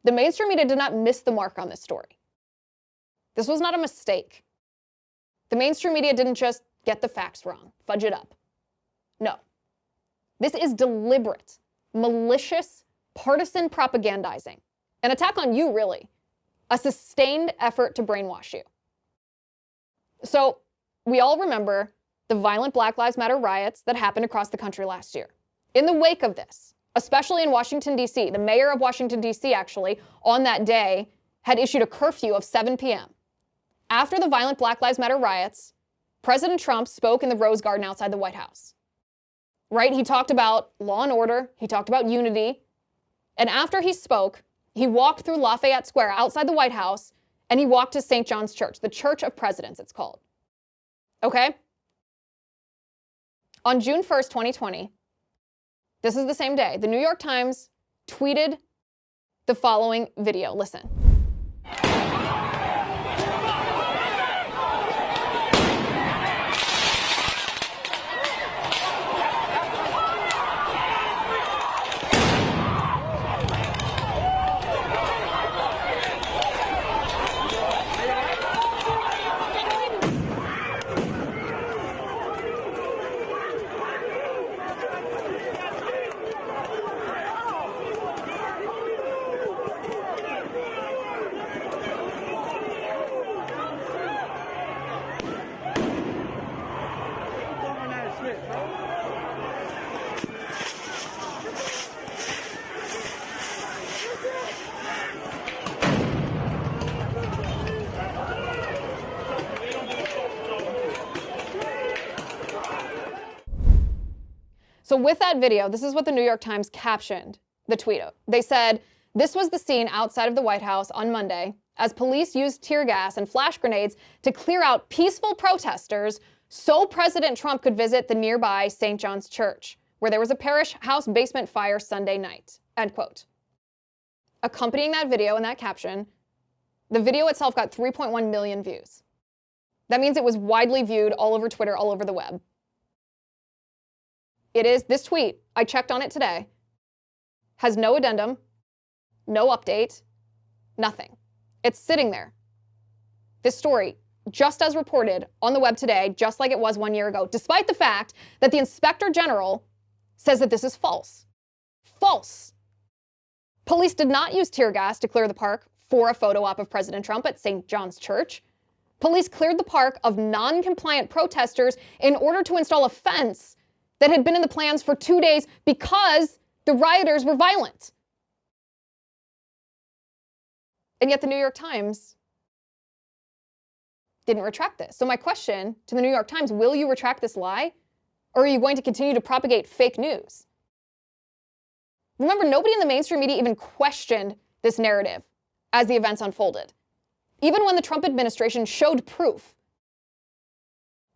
The mainstream media did not miss the mark on this story. This was not a mistake. The mainstream media didn't just get the facts wrong, fudge it up. No. This is deliberate, malicious, partisan propagandizing. An attack on you, really. A sustained effort to brainwash you. So, we all remember the violent Black Lives Matter riots that happened across the country last year. In the wake of this, especially in Washington, D.C., the mayor of Washington, D.C., actually, on that day, had issued a curfew of 7 p.m. After the violent Black Lives Matter riots, President Trump spoke in the Rose Garden outside the White House. Right? He talked about law and order. He talked about unity. And after he spoke, he walked through Lafayette Square outside the White House, and he walked to St. John's Church, the Church of Presidents, it's called. Okay? On June 1st, 2020, this is the same day, the New York Times tweeted the following video. Listen. So with that video, this is what the New York Times captioned the tweet. They said, "This was the scene outside of the White House on Monday as police used tear gas and flash grenades to clear out peaceful protesters so President Trump could visit the nearby St. John's Church, where there was a parish house basement fire Sunday night." End quote. Accompanying that video and that caption, the video itself got 3.1 million views. That means it was widely viewed all over Twitter, all over the web. It is, this tweet, I checked on it today, has no addendum, no update, nothing. It's sitting there. This story, just as reported on the web today, just like it was 1 year ago, despite the fact that the Inspector General says that this is false. False. Police did not use tear gas to clear the park for a photo op of President Trump at St. John's Church. Police cleared the park of non-compliant protesters in order to install a fence that had been in the plans for 2 days because the rioters were violent. And yet the New York Times didn't retract this. So my question to the New York Times, will you retract this lie? Or are you going to continue to propagate fake news? Remember, nobody in the mainstream media even questioned this narrative as the events unfolded. Even when the Trump administration showed proof,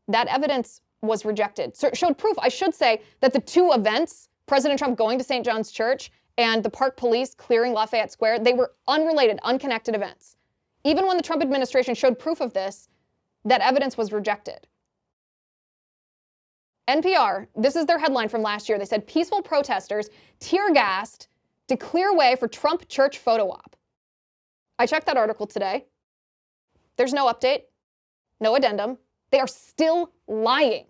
that evidence was rejected. So showed proof, I should say, that the two events, President Trump going to St. John's Church and the park police clearing Lafayette Square, they were unrelated, unconnected events. Even when the Trump administration showed proof of this, that evidence was rejected. NPR, this is their headline from last year. They said, peaceful protesters tear-gassed to clear way for Trump church photo op. I checked that article today. There's no update, no addendum. They are still lying.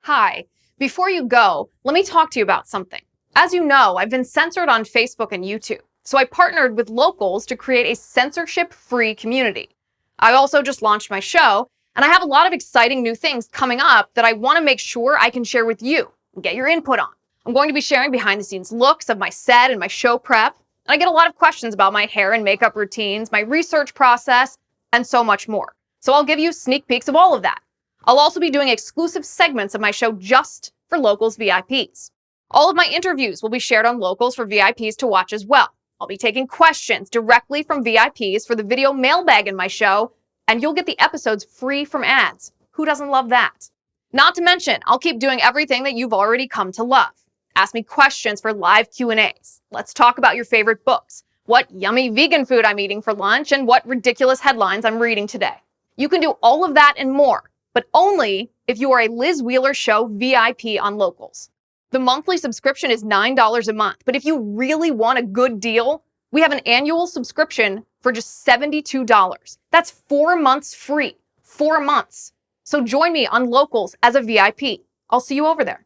Hi, before you go, let me talk to you about something. As you know, I've been censored on Facebook and YouTube, so I partnered with locals to create a censorship-free community. I also just launched my show, and I have a lot of exciting new things coming up that I want to make sure I can share with you and get your input on. I'm going to be sharing behind-the-scenes looks of my set and my show prep, and I get a lot of questions about my hair and makeup routines, my research process, and so much more. So I'll give you sneak peeks of all of that. I'll also be doing exclusive segments of my show just for Locals VIPs. All of my interviews will be shared on Locals for VIPs to watch as well. I'll be taking questions directly from VIPs for the video mailbag in my show, and you'll get the episodes free from ads. Who doesn't love that? Not to mention, I'll keep doing everything that you've already come to love. Ask me questions for live Q&As. Let's talk about your favorite books, what yummy vegan food I'm eating for lunch, and what ridiculous headlines I'm reading today. You can do all of that and more, but only if you are a Liz Wheeler Show VIP on Locals. The monthly subscription is $9 a month, but if you really want a good deal, we have an annual subscription for just $72. That's 4 months free. 4 months. So join me on Locals as a VIP. I'll see you over there.